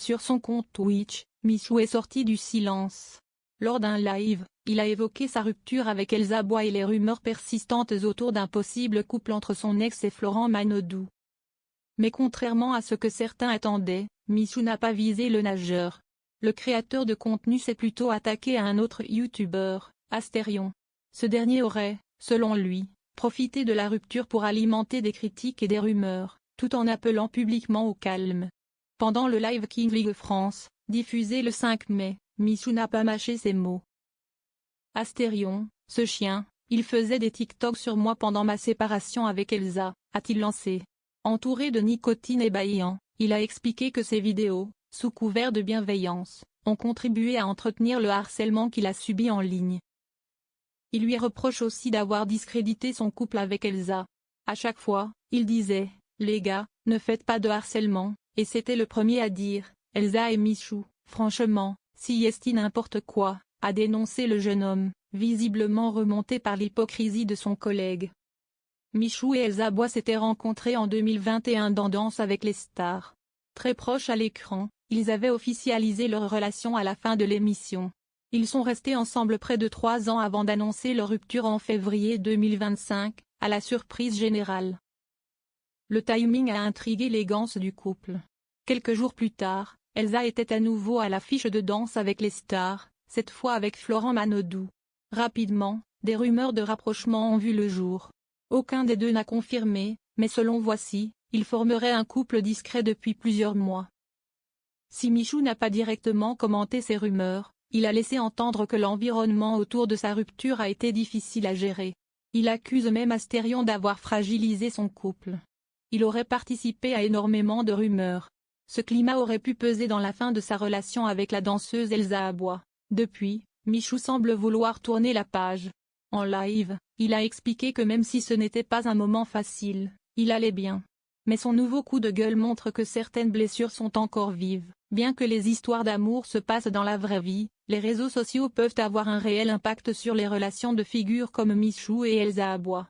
Sur son compte Twitch, Michou est sorti du silence. Lors d'un live, il a évoqué sa rupture avec Elsa Bois et les rumeurs persistantes autour d'un possible couple entre son ex et Florent Manodou. Mais contrairement à ce que certains attendaient, Michou n'a pas visé le nageur. Le créateur de contenu s'est plutôt attaqué à un autre youtubeur, Astérion. Ce dernier aurait, selon lui, profité de la rupture pour alimenter des critiques et des rumeurs, tout en appelant publiquement au calme. Pendant le live King League France, diffusé le 5 mai, Michou n'a pas mâché ses mots. Astérion, ce chien, il faisait des TikTok sur moi pendant ma séparation avec Elsa, a-t-il lancé. Entouré de nicotine et bâillant, il a expliqué que ses vidéos, sous couvert de bienveillance, ont contribué à entretenir le harcèlement qu'il a subi en ligne. Il lui reproche aussi d'avoir discrédité son couple avec Elsa. À chaque fois, il disait « Les gars, ne faites pas de harcèlement », et c'était le premier à dire « Elsa et Michou, franchement, si est n'importe quoi », a dénoncé le jeune homme, visiblement remonté par l'hypocrisie de son collègue. Michou et Elsa Bois s'étaient rencontrés en 2021 dans Danse avec les stars. Très proches à l'écran, ils avaient officialisé leur relation à la fin de l'émission. Ils sont restés ensemble près de 3 ans avant d'annoncer leur rupture en février 2025, à la surprise générale. Le timing a intrigué les gants du couple. Quelques jours plus tard, Elsa était à nouveau à l'affiche de Danse avec les stars, cette fois avec Florent Manodou. Rapidement, des rumeurs de rapprochement ont vu le jour. Aucun des deux n'a confirmé, mais selon Voici, ils formeraient un couple discret depuis plusieurs mois. Si Michou n'a pas directement commenté ces rumeurs, il a laissé entendre que l'environnement autour de sa rupture a été difficile à gérer. Il accuse même Astérion d'avoir fragilisé son couple. Il aurait participé à énormément de rumeurs. Ce climat aurait pu peser dans la fin de sa relation avec la danseuse Elsa Bois. Depuis, Michou semble vouloir tourner la page. En live, il a expliqué que même si ce n'était pas un moment facile, il allait bien. Mais son nouveau coup de gueule montre que certaines blessures sont encore vives. Bien que les histoires d'amour se passent dans la vraie vie, les réseaux sociaux peuvent avoir un réel impact sur les relations de figures comme Michou et Elsa Bois.